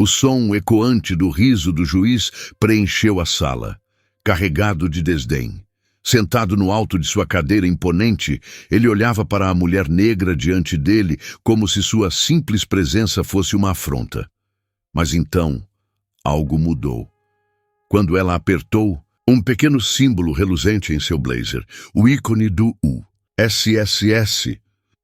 O som ecoante do riso do juiz preencheu a sala, carregado de desdém. Sentado no alto de sua cadeira imponente, ele olhava para a mulher negra diante dele como se sua simples presença fosse uma afronta. Mas então, algo mudou. Quando ela apertou um pequeno símbolo reluzente em seu blazer, o ícone do U, SSS,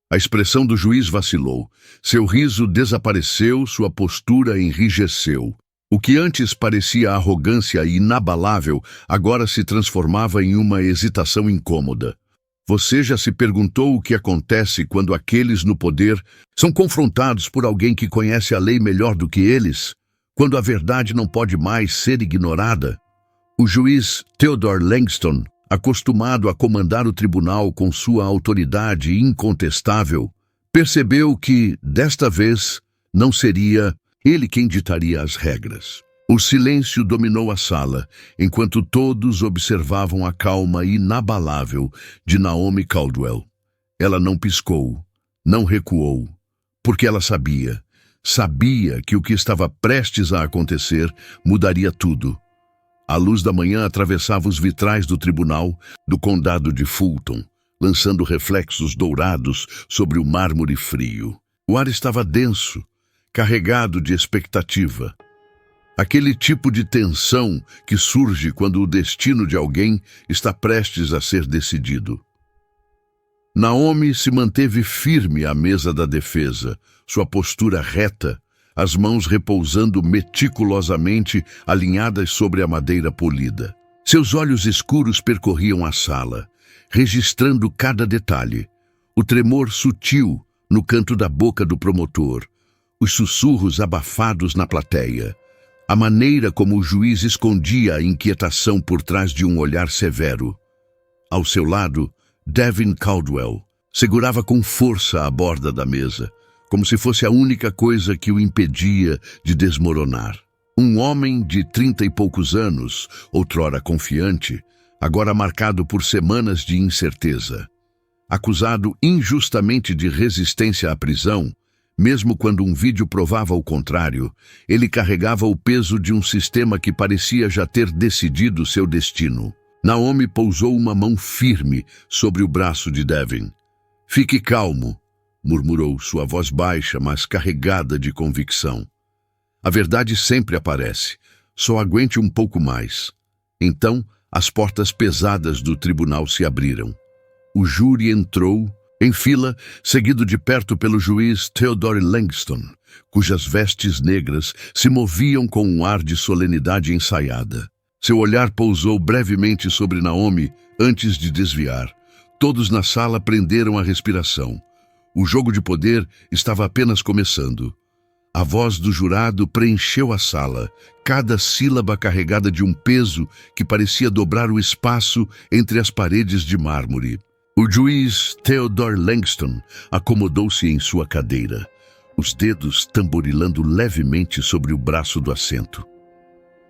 a expressão do juiz vacilou. Seu riso desapareceu, sua postura enrijeceu. O que antes parecia arrogância inabalável, agora se transformava em uma hesitação incômoda. Você já se perguntou o que acontece quando aqueles no poder são confrontados por alguém que conhece a lei melhor do que eles? Quando a verdade não pode mais ser ignorada? O juiz Theodore Langston, acostumado a comandar o tribunal com sua autoridade incontestável, percebeu que, desta vez, não seria ele quem ditaria as regras. O silêncio dominou a sala, enquanto todos observavam a calma inabalável de Naomi Caldwell. Ela não piscou, não recuou, porque ela sabia que o que estava prestes a acontecer mudaria tudo. A luz da manhã atravessava os vitrais do tribunal do condado de Fulton, lançando reflexos dourados sobre o mármore frio. O ar estava denso, carregado de expectativa. Aquele tipo de tensão que surge quando o destino de alguém está prestes a ser decidido. Naomi se manteve firme à mesa da defesa, sua postura reta, as mãos repousando meticulosamente alinhadas sobre a madeira polida. Seus olhos escuros percorriam a sala, registrando cada detalhe. O tremor sutil no canto da boca do promotor, os sussurros abafados na plateia, a maneira como o juiz escondia a inquietação por trás de um olhar severo. Ao seu lado, Devin Caldwell segurava com força a borda da mesa, como se fosse a única coisa que o impedia de desmoronar. Um homem de 30 e poucos anos, outrora confiante, agora marcado por semanas de incerteza. Acusado injustamente de resistência à prisão, mesmo quando um vídeo provava o contrário, ele carregava o peso de um sistema que parecia já ter decidido seu destino. Naomi pousou uma mão firme sobre o braço de Devin. "Fique calmo", murmurou, sua voz baixa, mas carregada de convicção. "A verdade sempre aparece. Só aguente um pouco mais." Então, as portas pesadas do tribunal se abriram. O júri entrou, em fila, seguido de perto pelo juiz Theodore Langston, cujas vestes negras se moviam com um ar de solenidade ensaiada. Seu olhar pousou brevemente sobre Naomi antes de desviar. Todos na sala prenderam a respiração. O jogo de poder estava apenas começando. A voz do jurado preencheu a sala, cada sílaba carregada de um peso que parecia dobrar o espaço entre as paredes de mármore. O juiz Theodore Langston acomodou-se em sua cadeira, os dedos tamborilando levemente sobre o braço do assento.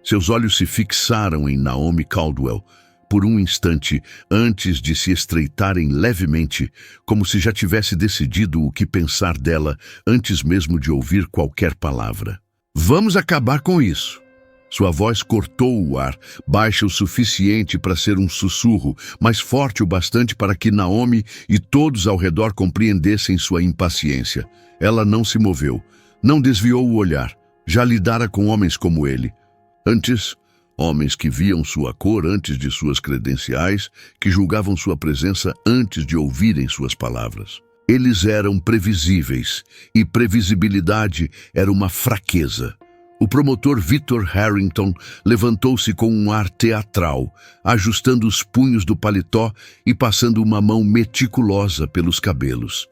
Seus olhos se fixaram em Naomi Caldwell por um instante antes de se estreitarem levemente, como se já tivesse decidido o que pensar dela antes mesmo de ouvir qualquer palavra. "Vamos acabar com isso." Sua voz cortou o ar, baixa o suficiente para ser um sussurro, mas forte o bastante para que Naomi e todos ao redor compreendessem sua impaciência. Ela não se moveu, não desviou o olhar, já lidara com homens como ele. Antes, homens que viam sua cor antes de suas credenciais, que julgavam sua presença antes de ouvirem suas palavras. Eles eram previsíveis, e previsibilidade era uma fraqueza. O promotor Victor Harrington levantou-se com um ar teatral, ajustando os punhos do paletó e passando uma mão meticulosa pelos cabelos.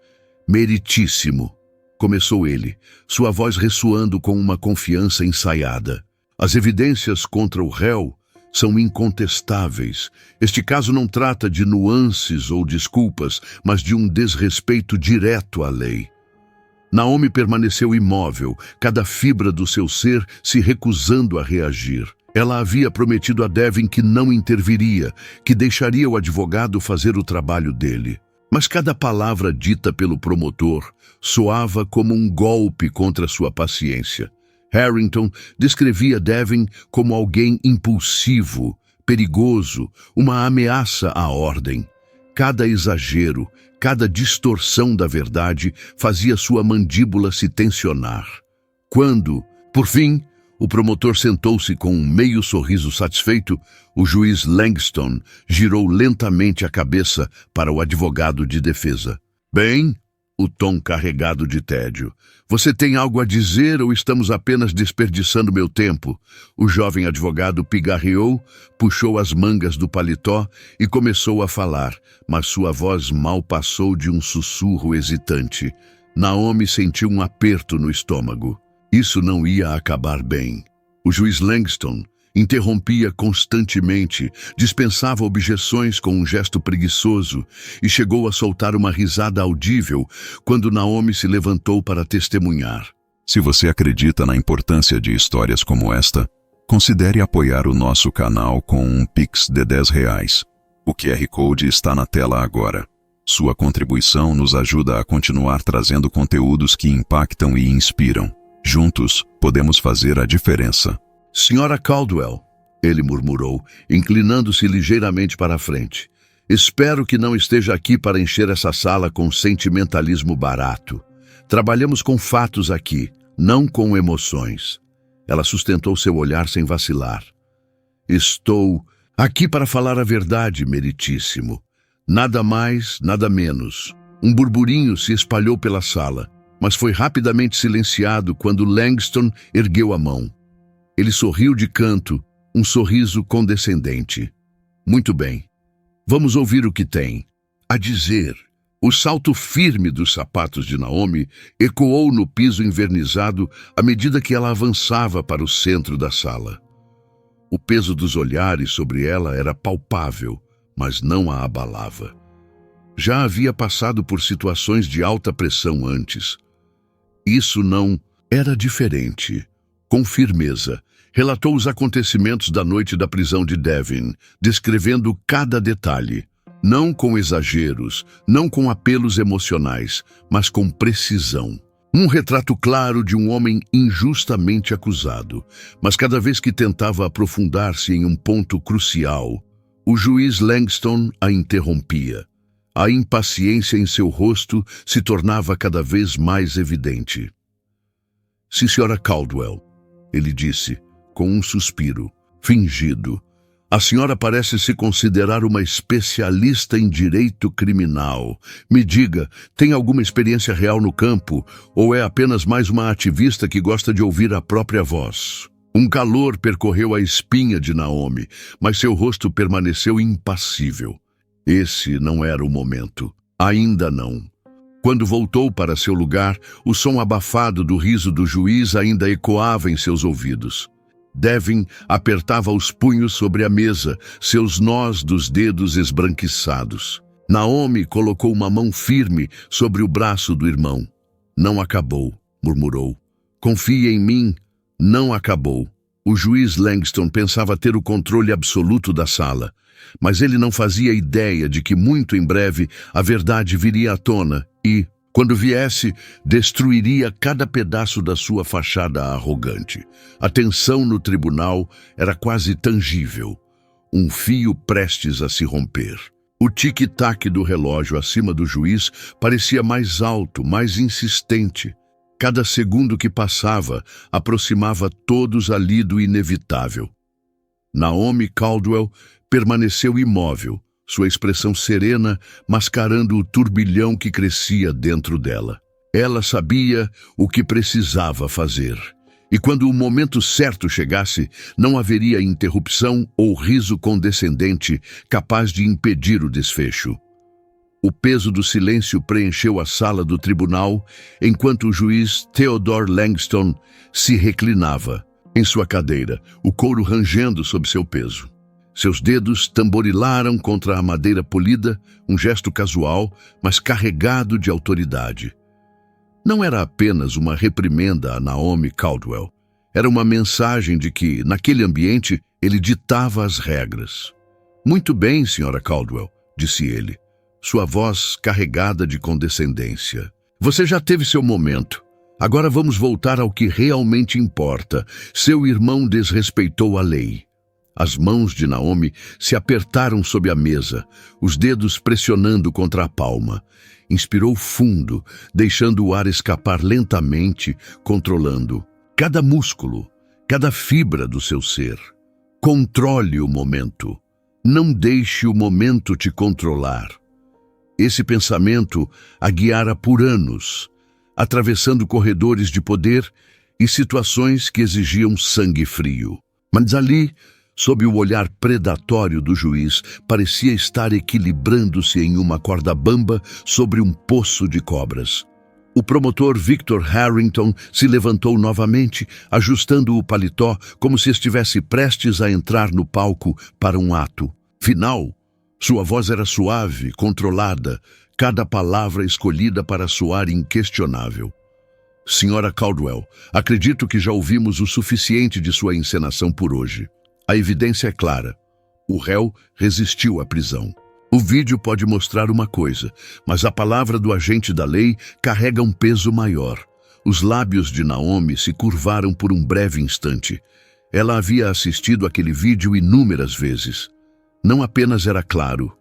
"Meritíssimo", começou ele, sua voz ressoando com uma confiança ensaiada. "As evidências contra o réu são incontestáveis. Este caso não trata de nuances ou desculpas, mas de um desrespeito direto à lei." Naomi permaneceu imóvel, cada fibra do seu ser se recusando a reagir. Ela havia prometido a Devin que não interviria, que deixaria o advogado fazer o trabalho dele. Mas cada palavra dita pelo promotor soava como um golpe contra sua paciência. Harrington descrevia Devin como alguém impulsivo, perigoso, uma ameaça à ordem. Cada exagero, cada distorção da verdade fazia sua mandíbula se tensionar. Quando, por fim, o promotor sentou-se com um meio sorriso satisfeito, o juiz Langston girou lentamente a cabeça para o advogado de defesa. Bem, o tom carregado de tédio. Você tem algo a dizer ou estamos apenas desperdiçando meu tempo? O jovem advogado pigarreou, puxou as mangas do paletó e começou a falar, mas sua voz mal passou de um sussurro hesitante. Naomi sentiu um aperto no estômago. Isso não ia acabar bem. O juiz Langston interrompia constantemente, dispensava objeções com um gesto preguiçoso e chegou a soltar uma risada audível quando Naomi se levantou para testemunhar. Se você acredita na importância de histórias como esta, considere apoiar o nosso canal com um Pix de R$10. O QR Code está na tela agora. Sua contribuição nos ajuda a continuar trazendo conteúdos que impactam e inspiram. Juntos, podemos fazer a diferença. Senhora Caldwell, ele murmurou, inclinando-se ligeiramente para a frente. Espero que não esteja aqui para encher essa sala com sentimentalismo barato. Trabalhamos com fatos aqui, não com emoções. Ela sustentou seu olhar sem vacilar. Estou aqui para falar a verdade, meritíssimo. Nada mais, nada menos. Um burburinho se espalhou pela sala, mas foi rapidamente silenciado quando Langston ergueu a mão. Ele sorriu de canto, um sorriso condescendente. Muito bem. Vamos ouvir o que tem a dizer. O salto firme dos sapatos de Naomi ecoou no piso envernizado à medida que ela avançava para o centro da sala. O peso dos olhares sobre ela era palpável, mas não a abalava. Já havia passado por situações de alta pressão antes. Isso não era diferente. Com firmeza, relatou os acontecimentos da noite da prisão de Devin, descrevendo cada detalhe, não com exageros, não com apelos emocionais, mas com precisão. Um retrato claro de um homem injustamente acusado, mas cada vez que tentava aprofundar-se em um ponto crucial, o juiz Langston a interrompia. A impaciência em seu rosto se tornava cada vez mais evidente. Sim, senhora Caldwell, ele disse, com um suspiro, fingido. A senhora parece se considerar uma especialista em direito criminal. Me diga, tem alguma experiência real no campo ou é apenas mais uma ativista que gosta de ouvir a própria voz? Um calor percorreu a espinha de Naomi, mas seu rosto permaneceu impassível. Esse não era o momento. Ainda não. Quando voltou para seu lugar, o som abafado do riso do juiz ainda ecoava em seus ouvidos. Devin apertava os punhos sobre a mesa, seus nós dos dedos esbranquiçados. Naomi colocou uma mão firme sobre o braço do irmão. Não acabou, murmurou. Confie em mim. Não acabou. O juiz Langston pensava ter o controle absoluto da sala, mas ele não fazia ideia de que muito em breve a verdade viria à tona e, quando viesse, destruiria cada pedaço da sua fachada arrogante. A tensão no tribunal era quase tangível, um fio prestes a se romper. O tic-tac do relógio acima do juiz parecia mais alto, mais insistente. Cada segundo que passava aproximava todos ali do inevitável. Naomi Caldwell permaneceu imóvel, sua expressão serena mascarando o turbilhão que crescia dentro dela. Ela sabia o que precisava fazer, e quando o momento certo chegasse, não haveria interrupção ou riso condescendente capaz de impedir o desfecho. O peso do silêncio preencheu a sala do tribunal enquanto o juiz Theodore Langston se reclinava em sua cadeira, o couro rangendo sob seu peso. Seus dedos tamborilaram contra a madeira polida, um gesto casual, mas carregado de autoridade. Não era apenas uma reprimenda a Naomi Caldwell. Era uma mensagem de que, naquele ambiente, ele ditava as regras. Muito bem, senhora Caldwell, disse ele, sua voz carregada de condescendência. Você já teve seu momento. Agora vamos voltar ao que realmente importa. Seu irmão desrespeitou a lei. As mãos de Naomi se apertaram sob a mesa, os dedos pressionando contra a palma. Inspirou fundo, deixando o ar escapar lentamente, controlando cada músculo, cada fibra do seu ser. Controle o momento. Não deixe o momento te controlar. Esse pensamento a guiara por anos, atravessando corredores de poder e situações que exigiam sangue frio. Mas ali, sob o olhar predatório do juiz, parecia estar equilibrando-se em uma corda bamba sobre um poço de cobras. O promotor Victor Harrington se levantou novamente, ajustando o paletó como se estivesse prestes a entrar no palco para um ato final. Sua voz era suave, controlada, cada palavra escolhida para soar inquestionável. Senhora Caldwell, acredito que já ouvimos o suficiente de sua encenação por hoje. A evidência é clara. O réu resistiu à prisão. O vídeo pode mostrar uma coisa, mas a palavra do agente da lei carrega um peso maior. Os lábios de Naomi se curvaram por um breve instante. Ela havia assistido aquele vídeo inúmeras vezes. Não apenas era claro,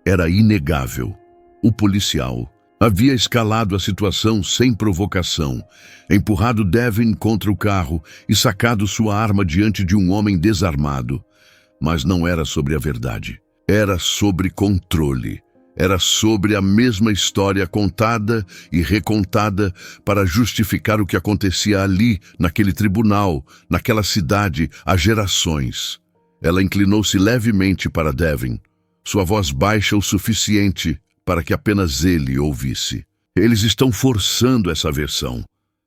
era inegável. O policial havia escalado a situação sem provocação, empurrado Devin contra o carro e sacado sua arma diante de um homem desarmado. Mas não era sobre a verdade. Era sobre controle. Era sobre a mesma história contada e recontada para justificar o que acontecia ali, naquele tribunal, naquela cidade, há gerações. Ela inclinou-se levemente para Devin, sua voz baixa o suficiente para que apenas ele ouvisse. Eles estão forçando essa versão,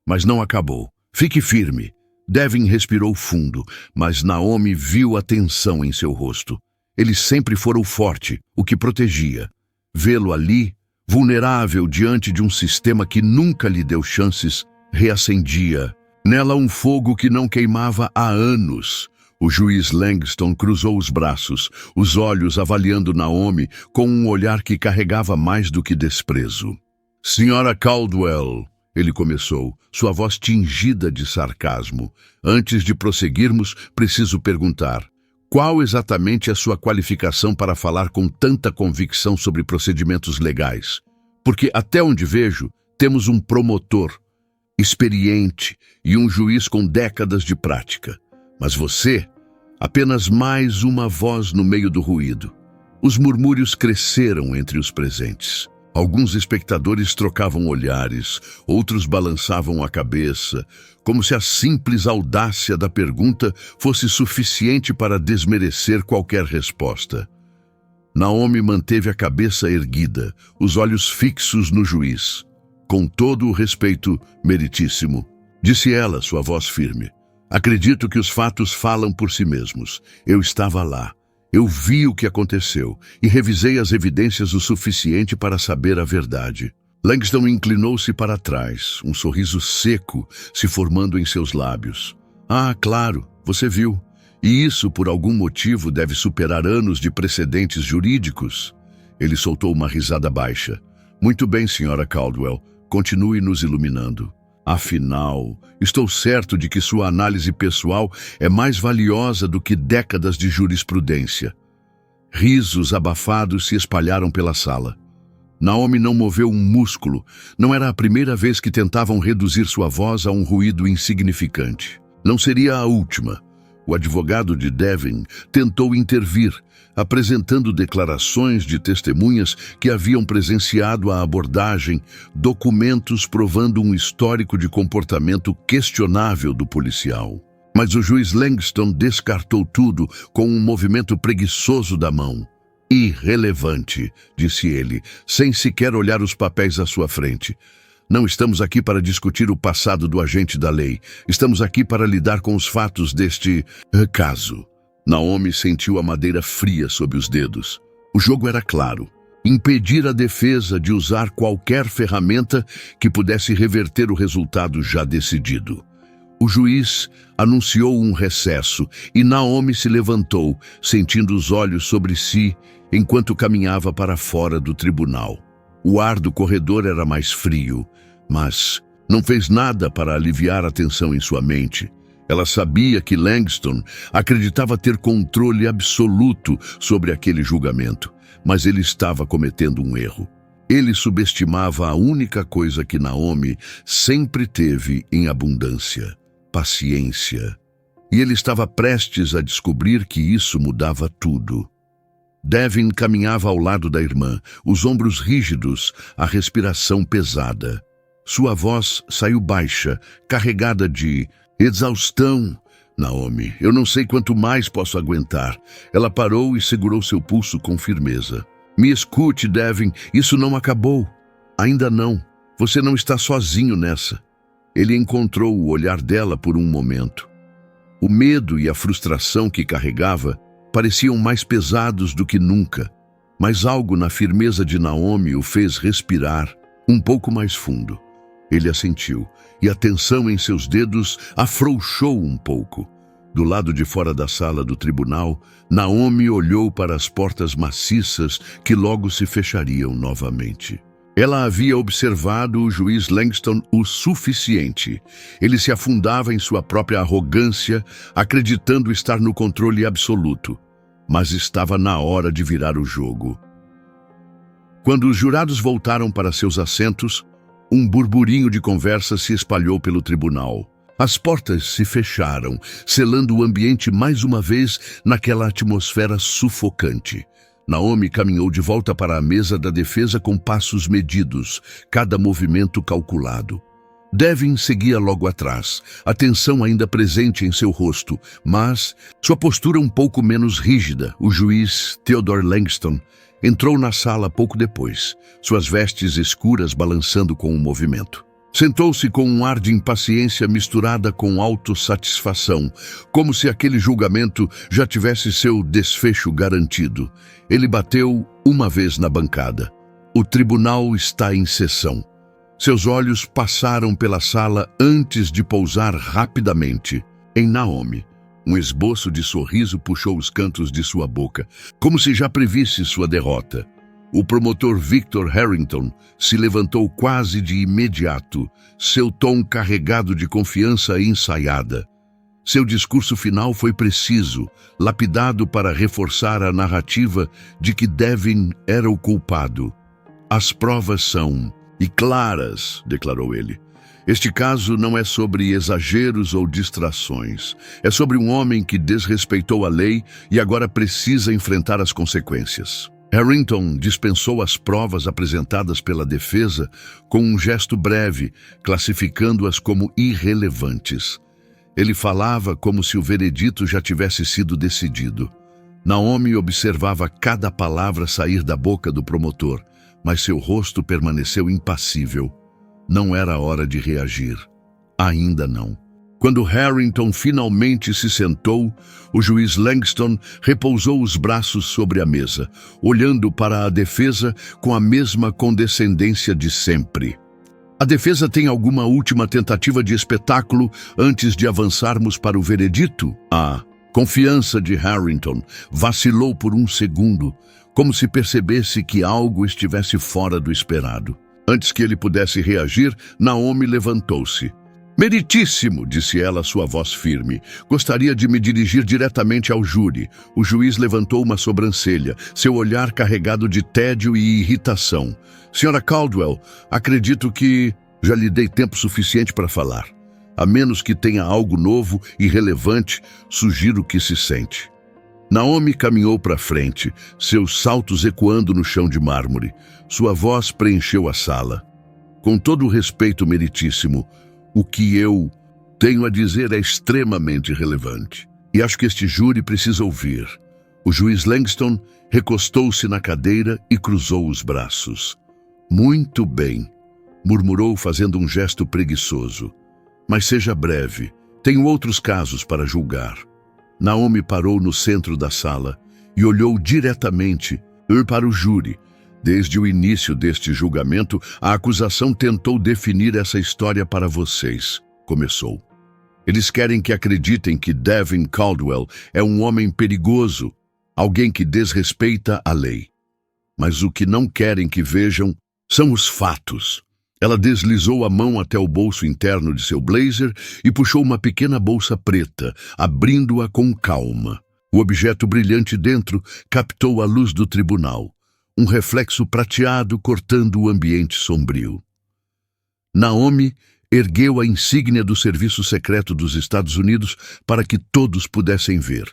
mas não acabou. Fique firme. Devin respirou fundo, mas Naomi viu a tensão em seu rosto. Ele sempre fora o forte, o que protegia. Vê-lo ali, vulnerável diante de um sistema que nunca lhe deu chances, reacendia. Nela um fogo que não queimava há anos. O juiz Langston cruzou os braços, os olhos avaliando Naomi com um olhar que carregava mais do que desprezo. Senhora Caldwell, ele começou, sua voz tingida de sarcasmo. Antes de prosseguirmos, preciso perguntar. Qual exatamente é a sua qualificação para falar com tanta convicção sobre procedimentos legais? Porque, até onde vejo, temos um promotor experiente e um juiz com décadas de prática. Mas você, apenas mais uma voz no meio do ruído. Os murmúrios cresceram entre os presentes. Alguns espectadores trocavam olhares, outros balançavam a cabeça, como se a simples audácia da pergunta fosse suficiente para desmerecer qualquer resposta. Naomi manteve a cabeça erguida, os olhos fixos no juiz. Com todo o respeito meritíssimo, disse ela, sua voz firme. Acredito que os fatos falam por si mesmos. Eu estava lá. Eu vi o que aconteceu e revisei as evidências o suficiente para saber a verdade. Langston inclinou-se para trás, um sorriso seco se formando em seus lábios. Ah, claro, você viu. E isso, por algum motivo, deve superar anos de precedentes jurídicos. Ele soltou uma risada baixa. Muito bem, senhora Caldwell. Continue nos iluminando. Afinal, estou certo de que sua análise pessoal é mais valiosa do que décadas de jurisprudência. Risos abafados se espalharam pela sala. Naomi não moveu um músculo. Não era a primeira vez que tentavam reduzir sua voz a um ruído insignificante. Não seria a última. O advogado de Devin tentou intervir, apresentando declarações de testemunhas que haviam presenciado a abordagem, documentos provando um histórico de comportamento questionável do policial. Mas o juiz Langston descartou tudo com um movimento preguiçoso da mão. Irrelevante, disse ele, sem sequer olhar os papéis à sua frente. Não estamos aqui para discutir o passado do agente da lei. Estamos aqui para lidar com os fatos deste caso. Naomi sentiu a madeira fria sob os dedos. O jogo era claro. Impedir a defesa de usar qualquer ferramenta que pudesse reverter o resultado já decidido. O juiz anunciou um recesso e Naomi se levantou, sentindo os olhos sobre si enquanto caminhava para fora do tribunal. O ar do corredor era mais frio, mas Não fez nada para aliviar a tensão em sua mente. Ela sabia que Langston acreditava ter controle absoluto sobre aquele julgamento, mas ele estava cometendo um erro. Ele subestimava a única coisa que Naomi sempre teve em abundância: paciência. E ele estava prestes a descobrir que isso mudava tudo. Devin caminhava ao lado da irmã, os ombros rígidos, a respiração pesada. Sua voz saiu baixa, carregada de exaustão. Naomi, eu não sei quanto mais posso aguentar. Ela parou e segurou seu pulso com firmeza. Me escute, Devin, isso não acabou. Ainda não. Você não está sozinho nessa. Ele encontrou o olhar dela por um momento. O medo e a frustração que carregava pareciam mais pesados do que nunca, mas algo na firmeza de Naomi o fez respirar um pouco mais fundo. Ele assentiu, e a tensão em seus dedos afrouxou um pouco. Do lado de fora da sala do tribunal, Naomi olhou para as portas maciças que logo se fechariam novamente. Ela havia observado o juiz Langston o suficiente. Ele se afundava em sua própria arrogância, acreditando estar no controle absoluto. Mas estava na hora de virar o jogo. Quando os jurados voltaram para seus assentos, um burburinho de conversa se espalhou pelo tribunal. As portas se fecharam, selando o ambiente mais uma vez naquela atmosfera sufocante. Naomi caminhou de volta para a mesa da defesa com passos medidos, cada movimento calculado. Devin seguia logo atrás, a tensão ainda presente em seu rosto, mas sua postura um pouco menos rígida. O juiz Theodore Langston entrou na sala pouco depois, suas vestes escuras balançando com o movimento. Sentou-se com um ar de impaciência misturada com autossatisfação, como se aquele julgamento já tivesse seu desfecho garantido. Ele bateu uma vez na bancada. O tribunal está em sessão. Seus olhos passaram pela sala antes de pousar rapidamente em Naomi. Um esboço de sorriso puxou os cantos de sua boca, como se já previsse sua derrota. O promotor Victor Harrington se levantou quase de imediato, seu tom carregado de confiança ensaiada. Seu discurso final foi preciso, lapidado para reforçar a narrativa de que Devin era o culpado. As provas são claras, declarou ele. Este caso não é sobre exageros ou distrações. É sobre um homem que desrespeitou a lei e agora precisa enfrentar as consequências. Harrington dispensou as provas apresentadas pela defesa com um gesto breve, classificando-as como irrelevantes. Ele falava como se o veredito já tivesse sido decidido. Naomi observava cada palavra sair da boca do promotor, mas seu rosto permaneceu impassível. Não era hora de reagir. Ainda não. Quando Harrington finalmente se sentou, o juiz Langston repousou os braços sobre a mesa, olhando para a defesa com a mesma condescendência de sempre. A defesa tem alguma última tentativa de espetáculo antes de avançarmos para o veredito? A confiança de Harrington vacilou por um segundo, como se percebesse que algo estivesse fora do esperado. Antes que ele pudesse reagir, Naomi levantou-se. Meritíssimo, disse ela, sua voz firme. Gostaria de me dirigir diretamente ao júri. O juiz levantou uma sobrancelha, seu olhar carregado de tédio e irritação. Senhora Caldwell, acredito que já lhe dei tempo suficiente para falar. A menos que tenha algo novo e relevante, sugiro que se sente. Naomi caminhou para frente, seus saltos ecoando no chão de mármore. Sua voz preencheu a sala. Com todo o respeito, meritíssimo, o que eu tenho a dizer é extremamente relevante. E acho que este júri precisa ouvir. O juiz Langston recostou-se na cadeira e cruzou os braços. Muito bem, murmurou fazendo um gesto preguiçoso. Mas seja breve, tenho outros casos para julgar. Naomi parou no centro da sala e olhou diretamente para o júri. Desde o início deste julgamento, a acusação tentou definir essa história para vocês. Começou. Eles querem que acreditem que Devin Caldwell é um homem perigoso, alguém que desrespeita a lei. Mas o que não querem que vejam são os fatos. Ela deslizou a mão até o bolso interno de seu blazer e puxou uma pequena bolsa preta, abrindo-a com calma. O objeto brilhante dentro captou a luz do tribunal, um reflexo prateado cortando o ambiente sombrio. Naomi ergueu a insígnia do Serviço Secreto dos Estados Unidos para que todos pudessem ver.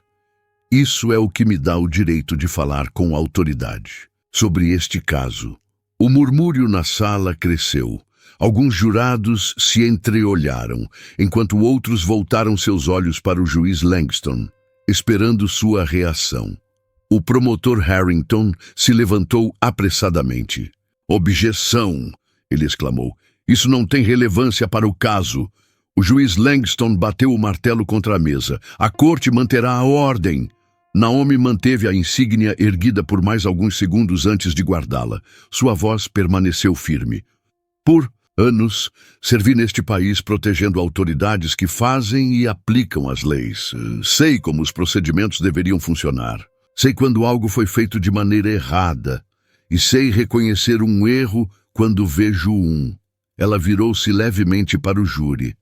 Isso é o que me dá o direito de falar com autoridade sobre este caso. O murmúrio na sala cresceu. Alguns jurados se entreolharam, enquanto outros voltaram seus olhos para o juiz Langston, esperando sua reação. O promotor Harrington se levantou apressadamente. "Objeção!" ele exclamou. "Isso não tem relevância para o caso." O juiz Langston bateu o martelo contra a mesa. "A corte manterá a ordem." Naomi manteve a insígnia erguida por mais alguns segundos antes de guardá-la. Sua voz permaneceu firme. "Por anos, servi neste país protegendo autoridades que fazem e aplicam as leis. Sei como os procedimentos deveriam funcionar. Sei quando algo foi feito de maneira errada. E sei reconhecer um erro quando vejo um." Ela virou-se levemente para o júri.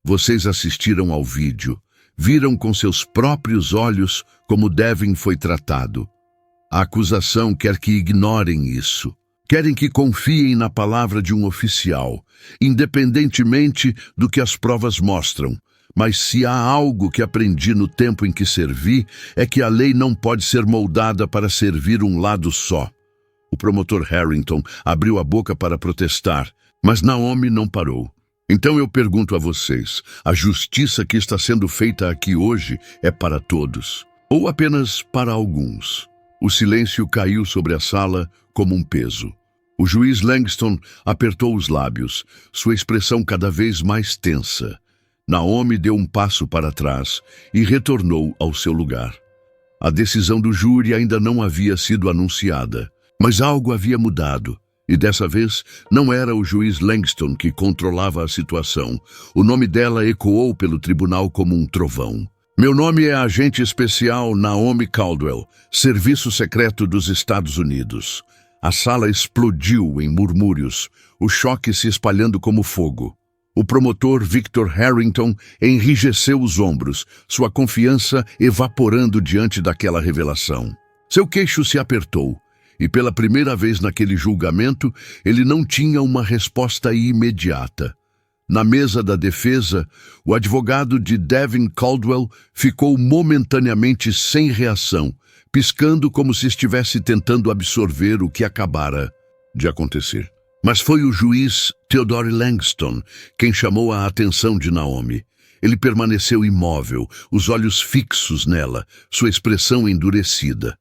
"Vocês assistiram ao vídeo. Viram com seus próprios olhos como Devin foi tratado. A acusação quer que ignorem isso. Querem que confiem na palavra de um oficial, independentemente do que as provas mostram. Mas se há algo que aprendi no tempo em que servi, é que a lei não pode ser moldada para servir um lado só." O promotor Harrington abriu a boca para protestar, mas Naomi não parou. "Então eu pergunto a vocês, a justiça que está sendo feita aqui hoje é para todos, ou apenas para alguns?" O silêncio caiu sobre a sala como um peso. O juiz Langston apertou os lábios, sua expressão cada vez mais tensa. Naomi deu um passo para trás e retornou ao seu lugar. A decisão do júri ainda não havia sido anunciada, mas algo havia mudado. E dessa vez, não era o juiz Langston que controlava a situação. O nome dela ecoou pelo tribunal como um trovão. "Meu nome é agente especial Naomi Caldwell, Serviço Secreto dos Estados Unidos." A sala explodiu em murmúrios, o choque se espalhando como fogo. O promotor Victor Harrington enrijeceu os ombros, sua confiança evaporando diante daquela revelação. Seu queixo se apertou. E pela primeira vez naquele julgamento, ele não tinha uma resposta imediata. Na mesa da defesa, o advogado de Devin Caldwell ficou momentaneamente sem reação, piscando como se estivesse tentando absorver o que acabara de acontecer. Mas foi o juiz Theodore Langston quem chamou a atenção de Naomi. Ele permaneceu imóvel, os olhos fixos nela, sua expressão endurecida.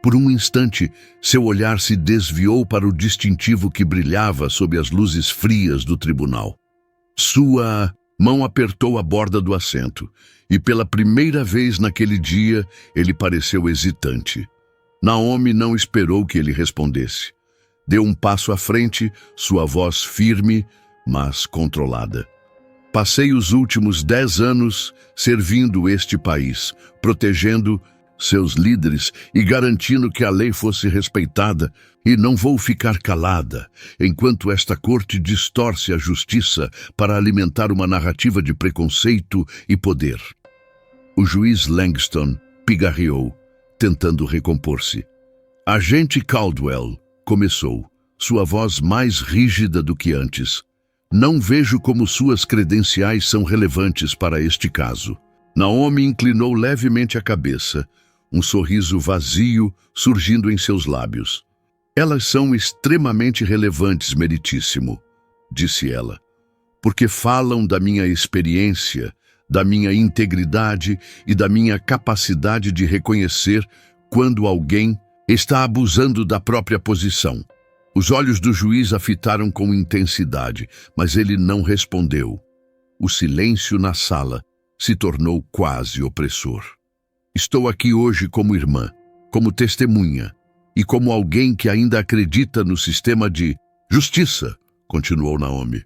Por um instante, seu olhar se desviou para o distintivo que brilhava sob as luzes frias do tribunal. Sua mão apertou a borda do assento, e pela primeira vez naquele dia, ele pareceu hesitante. Naomi não esperou que ele respondesse. Deu um passo à frente, sua voz firme, mas controlada. "Passei os últimos 10 anos servindo este país, protegendo seus líderes e garantindo que a lei fosse respeitada, e não vou ficar calada enquanto esta corte distorce a justiça para alimentar uma narrativa de preconceito e poder." O juiz Langston pigarreou, tentando recompor-se. "Agente Caldwell", começou, sua voz mais rígida do que antes. "Não vejo como suas credenciais são relevantes para este caso." Naomi inclinou levemente a cabeça, um sorriso vazio surgindo em seus lábios. "Elas são extremamente relevantes, meritíssimo", disse ela, "porque falam da minha experiência, da minha integridade e da minha capacidade de reconhecer quando alguém está abusando da própria posição." Os olhos do juiz a fitaram com intensidade, mas ele não respondeu. O silêncio na sala se tornou quase opressor. "Estou aqui hoje como irmã, como testemunha e como alguém que ainda acredita no sistema de justiça", continuou Naomi.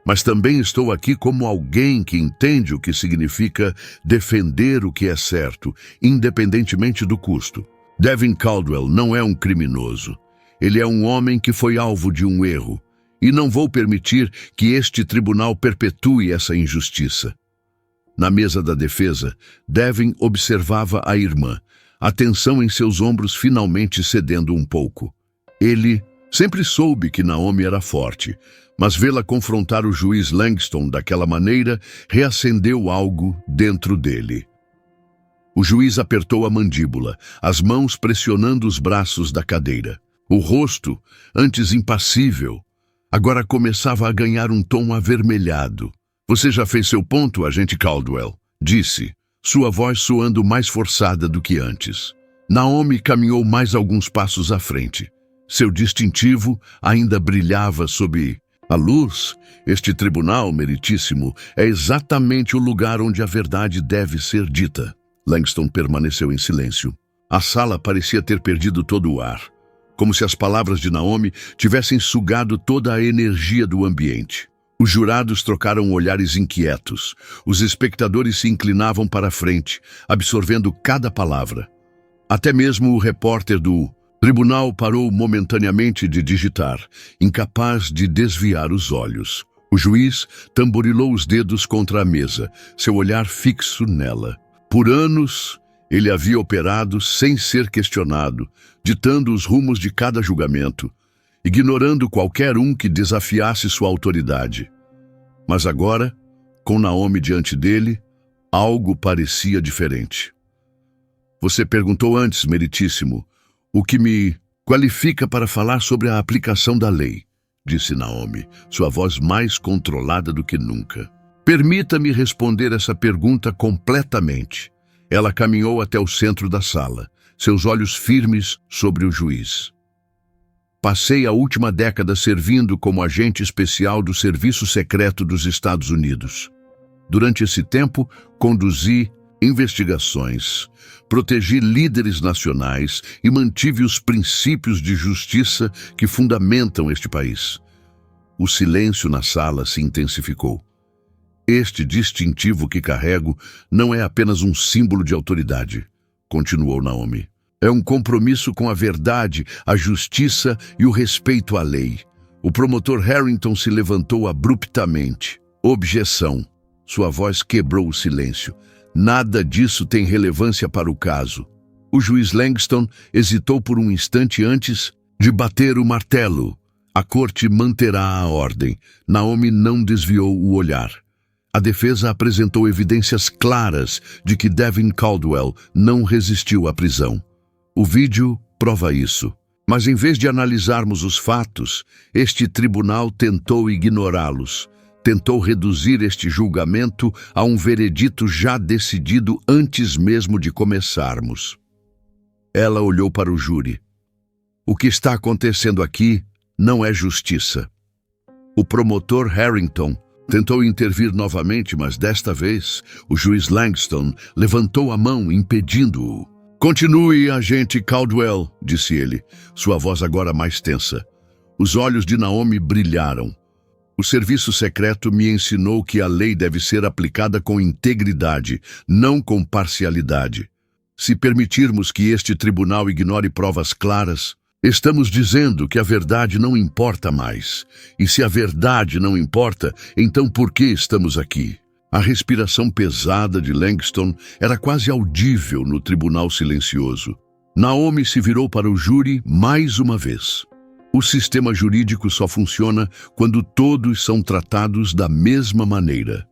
"Mas também estou aqui como alguém que entende o que significa defender o que é certo, independentemente do custo. Devin Caldwell não é um criminoso. Ele é um homem que foi alvo de um erro, e não vou permitir que este tribunal perpetue essa injustiça. Na mesa da defesa, Devin observava a irmã, a tensão em seus ombros finalmente cedendo um pouco. Ele sempre soube que Naomi era forte, mas vê-la confrontar o juiz Langston daquela maneira reacendeu algo dentro dele. O juiz apertou a mandíbula, as mãos pressionando os braços da cadeira. O rosto, antes impassível, agora começava a ganhar um tom avermelhado. Você já fez seu ponto, agente Caldwell, disse, sua voz soando mais forçada do que antes. Naomi caminhou mais alguns passos à frente. Seu distintivo ainda brilhava sob a luz. Este tribunal, meritíssimo, é exatamente o lugar onde a verdade deve ser dita. Langston permaneceu em silêncio. A sala parecia ter perdido todo o ar, como se as palavras de Naomi tivessem sugado toda a energia do ambiente. Os jurados trocaram olhares inquietos. Os espectadores se inclinavam para a frente, absorvendo cada palavra. Até mesmo o repórter do tribunal parou momentaneamente de digitar, incapaz de desviar os olhos. O juiz tamborilou os dedos contra a mesa, seu olhar fixo nela. Por anos, ele havia operado sem ser questionado, ditando os rumos de cada julgamento, ignorando qualquer um que desafiasse sua autoridade. Mas agora, com Naomi diante dele, algo parecia diferente. Você perguntou antes, meritíssimo, o que me qualifica para falar sobre a aplicação da lei, disse Naomi, sua voz mais controlada do que nunca. Permita-me responder essa pergunta completamente. Ela caminhou até o centro da sala, seus olhos firmes sobre o juiz. Passei a última década servindo como agente especial do Serviço Secreto dos Estados Unidos. Durante esse tempo, conduzi investigações, protegi líderes nacionais e mantive os princípios de justiça que fundamentam este país. O silêncio na sala se intensificou. Este distintivo que carrego não é apenas um símbolo de autoridade, continuou Naomi. É um compromisso com a verdade, a justiça e o respeito à lei. O promotor Harrington se levantou abruptamente. Objeção. Sua voz quebrou o silêncio. Nada disso tem relevância para o caso. O juiz Langston hesitou por um instante antes de bater o martelo. A corte manterá a ordem. Naomi não desviou o olhar. A defesa apresentou evidências claras de que Devin Caldwell não resistiu à prisão. O vídeo prova isso. Mas em vez de analisarmos os fatos, este tribunal tentou ignorá-los. Tentou reduzir este julgamento a um veredito já decidido antes mesmo de começarmos. Ela olhou para o júri. O que está acontecendo aqui não é justiça. O promotor Harrington tentou intervir novamente, mas desta vez o juiz Langston levantou a mão, impedindo-o. Continue, agente Caldwell, disse ele, sua voz agora mais tensa. Os olhos de Naomi brilharam. O serviço secreto me ensinou que a lei deve ser aplicada com integridade, não com parcialidade. Se permitirmos que este tribunal ignore provas claras, estamos dizendo que a verdade não importa mais. E se a verdade não importa, então por que estamos aqui? A respiração pesada de Langston era quase audível no tribunal silencioso. Naomi se virou para o júri mais uma vez. O sistema jurídico só funciona quando todos são tratados da mesma maneira.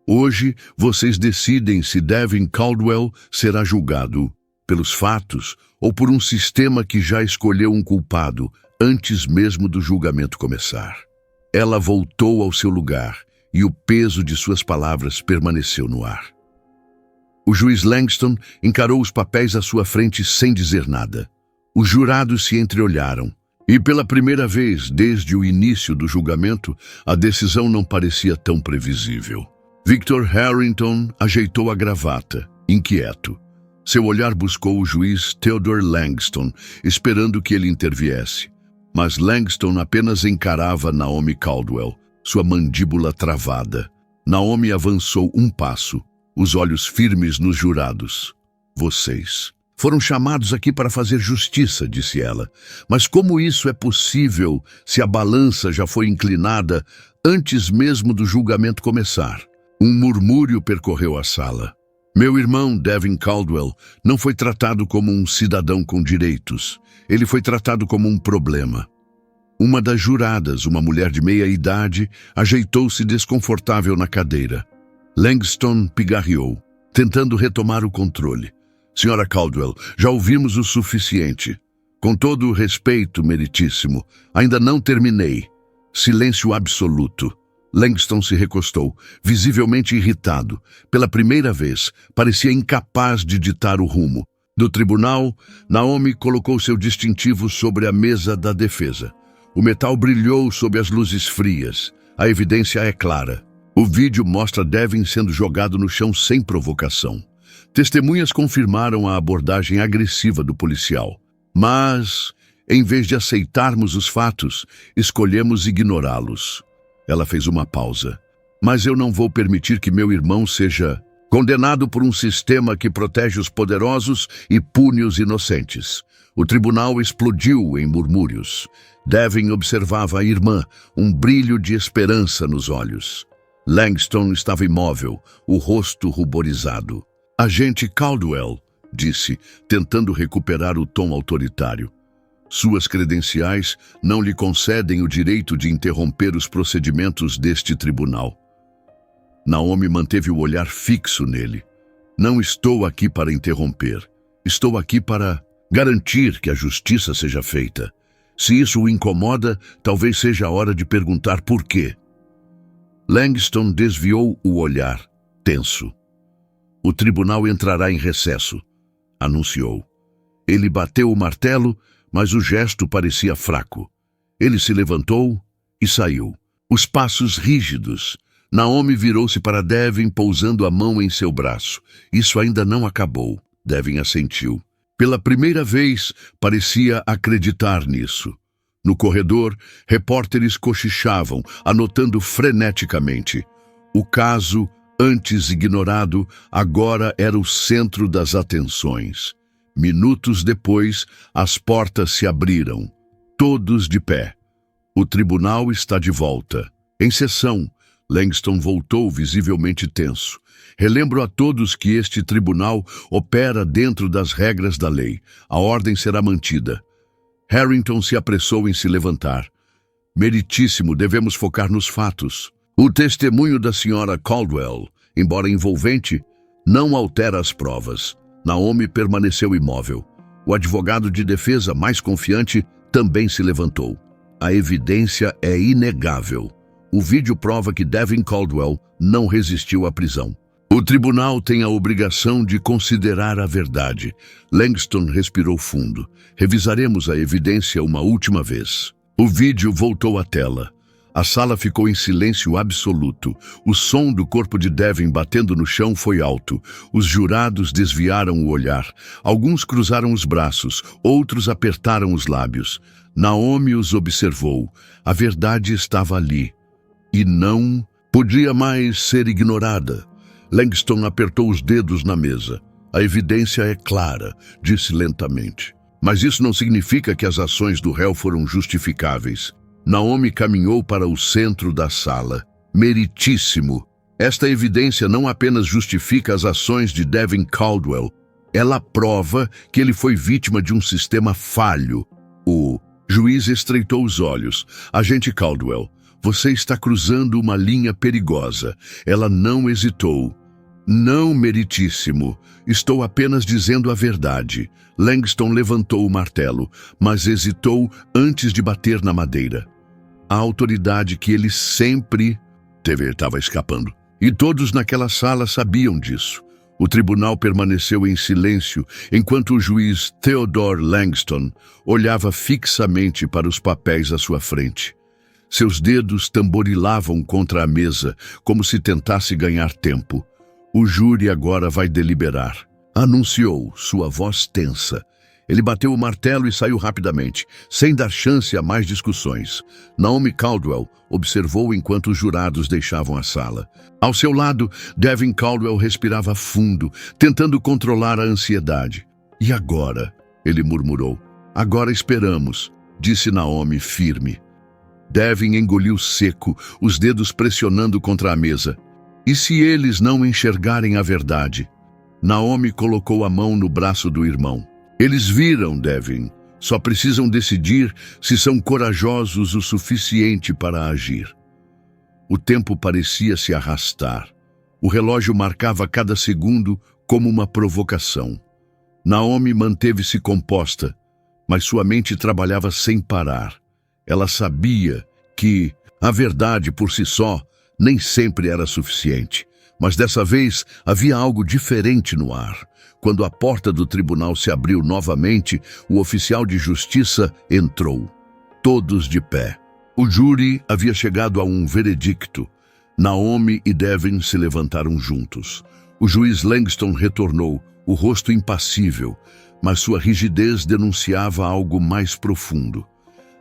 Hoje, vocês decidem se Devin Caldwell será julgado pelos fatos ou por um sistema que já escolheu um culpado antes mesmo do julgamento começar. Ela voltou ao seu lugar e o peso de suas palavras permaneceu no ar. O juiz Langston encarou os papéis à sua frente sem dizer nada. Os jurados se entreolharam. E pela primeira vez desde o início do julgamento, a decisão não parecia tão previsível. Victor Harrington ajeitou a gravata, inquieto. Seu olhar buscou o juiz Theodore Langston, esperando que ele interviesse. Mas Langston apenas encarava Naomi Caldwell, sua mandíbula travada. Naomi avançou um passo, os olhos firmes nos jurados. Vocês Foram chamados aqui para fazer justiça, disse ela. Mas como isso é possível se a balança já foi inclinada antes mesmo do julgamento começar? Um murmúrio percorreu a sala. Meu irmão, Devin Caldwell, não foi tratado como um cidadão com direitos. Ele foi tratado como um problema. Uma das juradas, uma mulher de meia idade, ajeitou-se desconfortável na cadeira. Langston pigarreou, tentando retomar o controle. Senhora Caldwell, já ouvimos o suficiente. Com todo o respeito, meritíssimo, ainda não terminei. Silêncio absoluto. Langston se recostou, visivelmente irritado. Pela primeira vez, parecia incapaz de ditar o rumo. Do tribunal, Naomi colocou seu distintivo sobre a mesa da defesa. O metal brilhou sob as luzes frias. A evidência é clara. O vídeo mostra Devin sendo jogado no chão sem provocação. Testemunhas confirmaram a abordagem agressiva do policial. Mas, em vez de aceitarmos os fatos, escolhemos ignorá-los. Ela fez uma pausa. Mas eu não vou permitir que meu irmão seja condenado por um sistema que protege os poderosos e pune os inocentes. O tribunal explodiu em murmúrios. Devin observava a irmã, um brilho de esperança nos olhos. Langston estava imóvel, o rosto ruborizado. Agente Caldwell, disse, tentando recuperar o tom autoritário. Suas credenciais não lhe concedem o direito de interromper os procedimentos deste tribunal. Naomi manteve o olhar fixo nele. Não estou aqui para interromper. Estou aqui para garantir que a justiça seja feita. Se isso o incomoda, talvez seja a hora de perguntar por quê. Langston desviou o olhar, tenso. O tribunal entrará em recesso, anunciou. Ele bateu o martelo, mas o gesto parecia fraco. Ele se levantou e saiu. Os passos rígidos. Naomi virou-se para Devin, pousando a mão em seu braço. Isso ainda não acabou. Devin assentiu. Pela primeira vez, parecia acreditar nisso. No corredor, repórteres cochichavam, anotando freneticamente. O caso, antes ignorado, agora era o centro das atenções. Minutos depois, as portas se abriram. Todos de pé. O tribunal está de volta. Em sessão, Langston voltou visivelmente tenso. Relembro a todos que este tribunal opera dentro das regras da lei. A ordem será mantida. Harrington se apressou em se levantar. Meritíssimo, devemos focar nos fatos. O testemunho da senhora Caldwell, embora envolvente, não altera as provas. Naomi permaneceu imóvel. O advogado de defesa, mais confiante, também se levantou. A evidência é inegável. O vídeo prova que Devin Caldwell não resistiu à prisão. O tribunal tem a obrigação de considerar a verdade. Langston respirou fundo. Revisaremos a evidência uma última vez. O vídeo voltou à tela. A sala ficou em silêncio absoluto. O som do corpo de Devin batendo no chão foi alto. Os jurados desviaram o olhar. Alguns cruzaram os braços, outros apertaram os lábios. Naomi os observou. A verdade estava ali. E não podia mais ser ignorada. Langston apertou os dedos na mesa. A evidência é clara, disse lentamente. Mas isso não significa que as ações do réu foram justificáveis. Naomi caminhou para o centro da sala. Meritíssimo. Esta evidência não apenas justifica as ações de Devin Caldwell, ela prova que ele foi vítima de um sistema falho. O juiz estreitou os olhos. Agente Caldwell, você está cruzando uma linha perigosa. Ela não hesitou. Não, meritíssimo. Estou apenas dizendo a verdade. Langston levantou o martelo, mas hesitou antes de bater na madeira. A autoridade que ele sempre estava escapando. E todos naquela sala sabiam disso. O tribunal permaneceu em silêncio enquanto o juiz Theodore Langston olhava fixamente para os papéis à sua frente. Seus dedos tamborilavam contra a mesa, como se tentasse ganhar tempo. O júri agora vai deliberar, anunciou, sua voz tensa. Ele bateu o martelo e saiu rapidamente, sem dar chance a mais discussões. Naomi Caldwell observou enquanto os jurados deixavam a sala. Ao seu lado, Devin Caldwell respirava fundo, tentando controlar a ansiedade. E agora? Ele murmurou. Agora esperamos, disse Naomi firme. Devin engoliu seco, os dedos pressionando contra a mesa. E se eles não enxergarem a verdade? Naomi colocou a mão no braço do irmão. Eles viram, Devin. Só precisam decidir se são corajosos o suficiente para agir. O tempo parecia se arrastar. O relógio marcava cada segundo como uma provocação. Naomi manteve-se composta, mas sua mente trabalhava sem parar. Ela sabia que a verdade por si só nem sempre era suficiente. Mas dessa vez havia algo diferente no ar. Quando a porta do tribunal se abriu novamente, o oficial de justiça entrou. Todos de pé. O júri havia chegado a um veredicto. Naomi e Devin se levantaram juntos. O juiz Langston retornou, o rosto impassível, mas sua rigidez denunciava algo mais profundo.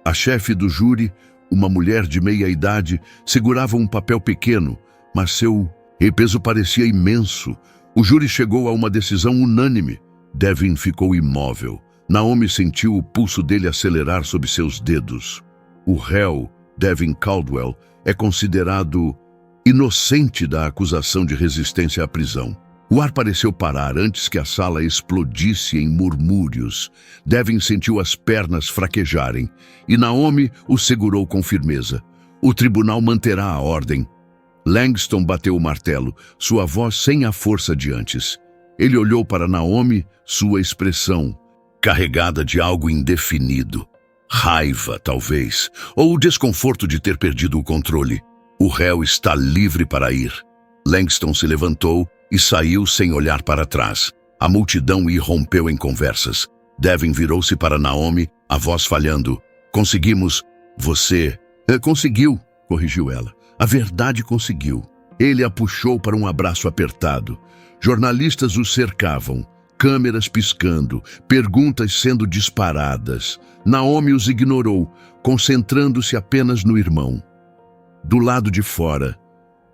A chefe do júri, uma mulher de meia-idade, segurava um papel pequeno, mas seu peso parecia imenso. O júri chegou a uma decisão unânime. Devin ficou imóvel. Naomi sentiu o pulso dele acelerar sob seus dedos. O réu, Devin Caldwell, é considerado inocente da acusação de resistência à prisão. O ar pareceu parar antes que a sala explodisse em murmúrios. Devin sentiu as pernas fraquejarem e Naomi o segurou com firmeza. O tribunal manterá a ordem. Langston bateu o martelo, sua voz sem a força de antes. Ele olhou para Naomi, sua expressão carregada de algo indefinido. Raiva, talvez, ou o desconforto de ter perdido o controle. O réu está livre para ir. Langston se levantou e saiu sem olhar para trás. A multidão irrompeu em conversas. Devin virou-se para Naomi, a voz falhando. Conseguimos. Você... conseguiu, corrigiu ela. A verdade conseguiu. Ele a puxou para um abraço apertado. Jornalistas o cercavam, câmeras piscando, perguntas sendo disparadas. Naomi os ignorou, concentrando-se apenas no irmão. Do lado de fora,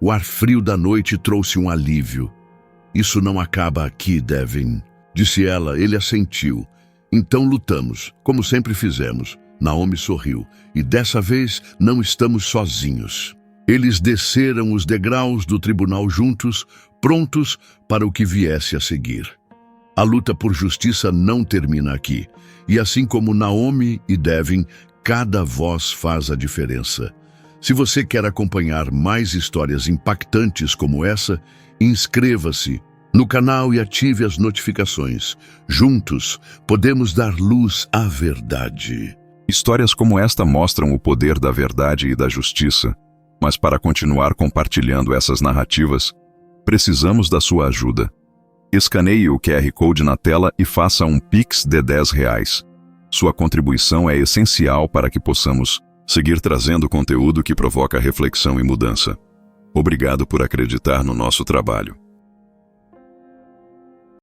o ar frio da noite trouxe um alívio. Isso não acaba aqui, Devin, disse ela. Ele assentiu. Então lutamos, como sempre fizemos. Naomi sorriu. E dessa vez não estamos sozinhos. Eles desceram os degraus do tribunal juntos, prontos para o que viesse a seguir. A luta por justiça não termina aqui. E assim como Naomi e Devin, cada voz faz a diferença. Se você quer acompanhar mais histórias impactantes como essa, inscreva-se no canal e ative as notificações. Juntos, podemos dar luz à verdade. Histórias como esta mostram o poder da verdade e da justiça. Mas para continuar compartilhando essas narrativas, precisamos da sua ajuda. Escaneie o QR Code na tela e faça um Pix de R$10. Sua contribuição é essencial para que possamos seguir trazendo conteúdo que provoca reflexão e mudança. Obrigado por acreditar no nosso trabalho.